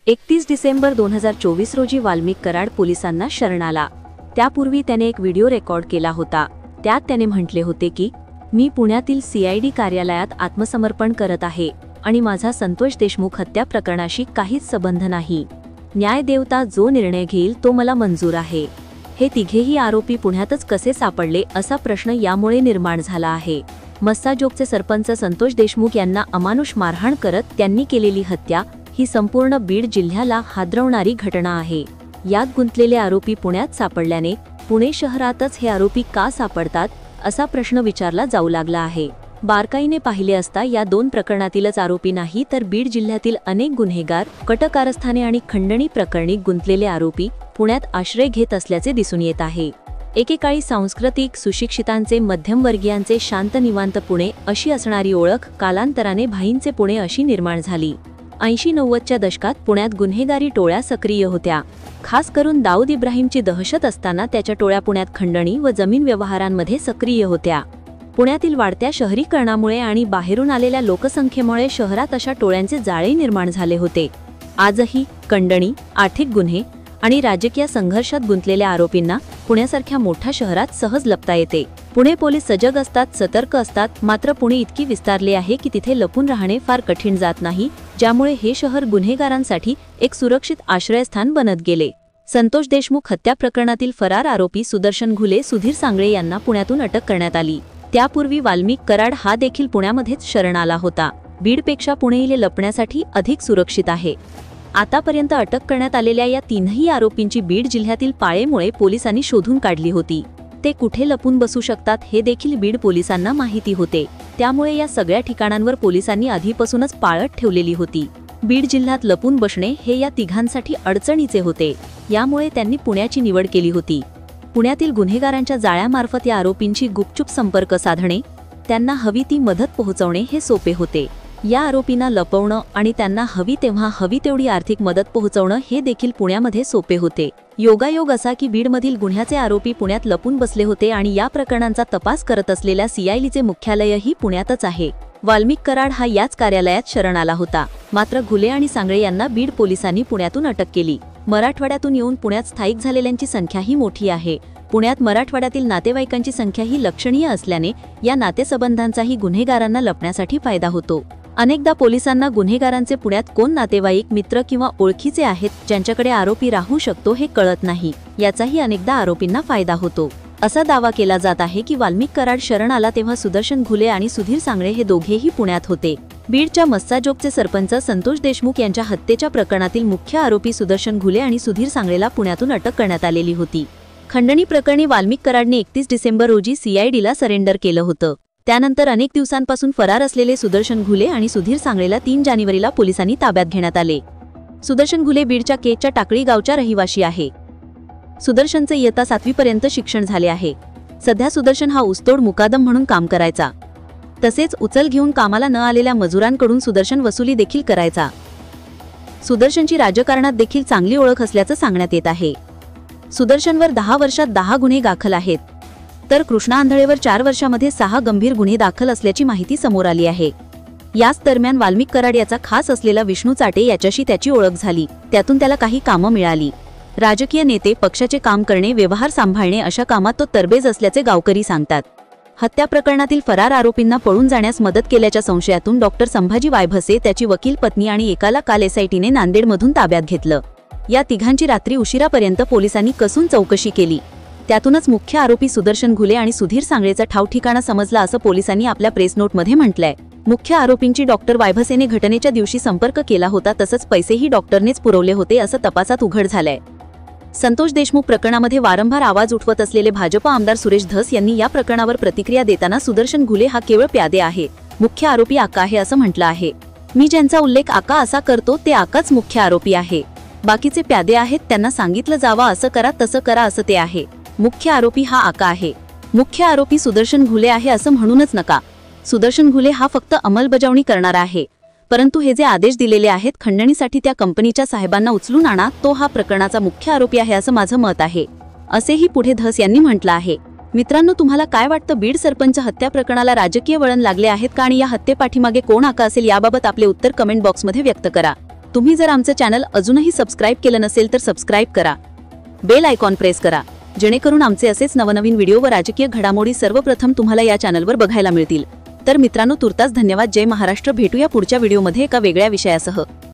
31 डिसेंबर 2024 रोजी वाल्मिक कराड पोलिसांना शरण आला। त्यापूर्वी त्याने एक व्हिडिओ रेकॉर्ड केला होता। त्यात त्याने म्हटले होते की मी पुण्यातील CID कार्यालयात आत्मसमर्पण करत आहे आणि माझा संतोष देशमुख हत्या प्रकरणाशी काहीच संबंध नाही। न्यायदेवता जो निर्णय घेईल तो मला मंजूर आहे। हे तिघेही आरोपी पुण्यातच कसे सापडले असा प्रश्न यामुळे निर्माण झाला आहे। मस्साजोगचे सरपंच संतोष देशमुख यांना अमानुष मारहाण करत त्यांनी केलेली हत्या ही संपूर्ण बीड जिल्ह्याला हादरवणारी घटना आहे। यात गुंतलेले आरोपी पुण्यात सापडल्याने पुणे शहरातच हे आरोपी का सापडतात असा प्रश्न विचारला जाऊ लागला आहे। बारकाईने पाहिले असता या दोन प्रकरणातीलच आरोपी नाही तर बीड जिल्ह्यातील अनेक गुन्हेगार कट कारस्थाने आणि खंडणी प्रकरणी गुंतलेले आरोपी पुण्यात आश्रय घेत असल्याचे दिसून येत आहे। एकेकाळी सांस्कृतिक सुशिक्षितांचे मध्यमवर्गीयांचे शांत निवांत पुणे अशी असणारी ओळख कालांतराने भाईंचे पुणे अशी निर्माण झाली। 80-90च्या दशकात पुण्यात गुन्हेगारी टोळ्या सक्रिय होत्या। खास करून दाऊद इब्राहिमची दहशत असताना त्याच्या टोळ्या पुण्यात खंडणी व जमीन व्यवहारांमध्ये सक्रिय होत्या। पुण्यातील वाढत्या शहरीकरणामुळे आणि बाहेरून आलेल्या लोकसंख्येमुळे शहरात अशा टोळ्यांचे जाळे निर्माण झाले होते। आजही खंडणी, आर्थिक गुन्हे आणि राजकीय संघर्षात गुंतलेल्या आरोपींना पुण्यासारख्या मोठ्या शहरात सहज लपता येते। पुणे पोलीस सजग असतात, सतर्क असतात, मात्र पुणे इतकी विस्तारले आहे की तिथे लपून राहणे फार कठीण जात नाही, ज्यामुळे हे शहर गुन्हेगारांसाठी एक सुरक्षित आश्रयस्थान बनत गेले। संतोष देशमुख हत्या प्रकरणातील फरार आरोपी सुदर्शन घुले, सुधीर सांगळे यांना पुण्यातून अटक करण्यात आली। त्यापूर्वी वाल्मिक कराड हा देखील पुण्यामध्येच शरण आला होता। बीडपेक्षा पुणे इले लपण्यासाठी अधिक सुरक्षित आहे। आतापर्यंत अटक करण्यात आलेल्या या तीनही आरोपींची बीड जिल्ह्यातील पाळेमुळे पोलिसांनी शोधून काढली होती। ते कुठे लपून बसू शकतात हे देखील बीड पोलिसांना माहिती होते। त्यामुळे या सगळ्या ठिकाणांवर पोलिसांनी आधीपासूनच पाळत ठेवलेली होती। बीड जिल्ह्यात लपून बसणे हे या तिघांसाठी अडचणीचे होते। यामुळे त्यांनी पुण्याची निवड केली होती। पुण्यातील गुन्हेगारांच्या जाळ्यामार्फत या आरोपींची गुपचूप संपर्क साधणे, त्यांना हवी ती मदत पोहोचवणे हे सोपे होते। या आरोपींना लपवणं आणि त्यांना हवी तेव्हा हवी तेवढी आर्थिक मदत पोहोचवणं हे देखील पुण्यामध्ये सोपे होते। योगायोग असा की बीडमधील गुन्ह्याचे आरोपी पुण्यात लपून बसले होते आणि या प्रकरणांचा तपास करत असलेल्या CIDचे मुख्यालयही पुण्यातच आहे। वाल्मिक कराड हा याच कार्यालयात शरण आला होता। मात्र घुले आणि सांगळे यांना बीड पोलिसांनी पुण्यातून अटक केली। मराठवाड्यातून येऊन पुण्यात स्थायिक झालेल्यांची संख्याही मोठी आहे। पुण्यात मराठवाड्यातील नातेवाईकांची संख्याही लक्षणीय असल्याने या नातेसंबंधांचाही गुन्हेगारांना लपण्यासाठी फायदा होतो। अनेकदा पोलिसांना गुन्हेगारांचे पुण्यात कोण नातेवाईक, मित्र किंवा ओळखीचे आहेत ज्यांच्याकडे आरोपी राहू शकतो हे कळत नाही। याचाही अनेकदा आरोपींना फायदा होतो। असा दावा केला जात आहे की वाल्मिक कराड शरण आला तेव्हा सुदर्शन घुले आणि सुधीर सांगळे हे दोघेही पुण्यात होते। बीडच्या मस्साजोगचे सरपंच संतोष देशमुख यांच्या हत्येच्या प्रकरणातील मुख्य आरोपी सुदर्शन घुले आणि सुधीर सांगळेला पुण्यातून अटक करण्यात आलेली होती। खंडणी प्रकरणी वाल्मिक कराडने 31 डिसेंबर रोजी CIDला सरेंडर केलं होतं। त्यानंतर अनेक दिवसांपासून फरार असलेले सुदर्शन घुले आणि सुधीर सांगळेला 3 जानेवारीला पोलिसांनी ताब्यात घेण्यात आले। सुदर्शन घुले बीडच्या केजच्या टाकळी गावचा रहिवासी आहे। सुदर्शनचे इयत्ता 7वी पर्यंत शिक्षण झाले आहे। सध्या सुदर्शन हा ऊसतोड मुकादम म्हणून काम करायचा। तसेच उचल घेऊन कामाला न आलेल्या मजुरांकडून सुदर्शन वसुली देखील करायचा। सुदर्शनची राजकारणात देखील चांगली ओळख असल्याचं सांगण्यात येत आहे। सुदर्शनवर 10 वर्षात 10 गुन्हे दाखल आहेत, तर कृष्णा आंधळेवर 4 वर्षामध्ये 6 गंभीर गुन्हे दाखल असल्याची माहिती समोर आली आहे। याच दरम्यान वाल्मिक कराड याचा खास असलेला विष्णू चाटे याच्याशी त्याची ओळख झाली। त्यातून त्याला काही कामं मिळाली। राजकीय नेते, पक्षाचे काम करणे, व्यवहार सांभाळणे अशा कामात तो तरबेज असल्याचे गावकरी सांगतात। हत्या प्रकरणातील फरार आरोपींना पळून जाण्यास मदत केल्याच्या संशयातून डॉक्टर संभाजी वायभसे, त्याची वकील पत्नी आणि एकाला काल SITने नांदेडमधून ताब्यात घेतलं। या तिघांची रात्री उशिरापर्यंत पोलिसांनी कसून चौकशी केली। त्यातूनच मुख्य आरोपी सुदर्शन घुले आणि सुधीर सांगळेचा ठाव ठिकाणा समजला असं पोलिसांनी आपल्या प्रेस नोटमध्ये म्हटलंय। मुख्य आरोपींची डॉक्टर वायभसेने घटनेच्या दिवशी संपर्क केला होता, तसंच पैसेही डॉक्टरनेच पुरवले होते असं तपासात उघड झालंय। संतोष देशमुख प्रकरणामध्ये वारंवार आवाज उठवत असलेले भाजप आमदार सुरेश धस यांनी या प्रकरणावर प्रतिक्रिया देताना सुदर्शन घुले हा केवळ प्यादे आहे, मुख्य आरोपी आका आहे असं म्हटलं आहे। मी ज्यांचा उल्लेख आका असा करतो ते आकाच मुख्य आरोपी आहे। बाकीचे प्यादे आहेत, त्यांना सांगितलं जावं असं करा तसं करा असं ते आहे। मुख्य आरोपी हा आका आहे। मुख्य आरोपी सुदर्शन घुले आहे असं म्हणूनच नका। सुदर्शन घुले हा फक्त अंमलबजावणी करणारा आहे, परंतु हे जे आदेश दिलेले आहेत खंडणीसाठी त्या कंपनीच्या साहेबांना उचलून आणा, तो हा प्रकरणाचा मुख्य आरोपी आहे असं माझं मत आहे, असेही पुढे धस यांनी म्हटलं आहे। मित्रांनो, तुम्हाला काय वाटतं? बीड सरपंच हत्या प्रकरणाला राजकीय वळण लागले आहेत का आणि या हत्येपाठीमागे कोण आका असेल याबाबत आपले उत्तर कमेंट बॉक्समध्ये व्यक्त करा। तुम्ही जर आमचे चॅनल अजूनही सबस्क्राईब केलं नसेल तर सबस्क्राईब करा, बेल आयकॉन प्रेस करा, जेणेकरून आमचे असेच नवनवीन व्हिडिओ व राजकीय घडामोडी सर्वप्रथम तुम्हाला या चॅनलवर बघायला मिळतील. तर मित्रांनो, तुर्तास धन्यवाद. जय महाराष्ट्र. भेटूया पुढच्या व्हिडिओमध्ये एका वेगळ्या विषयासह.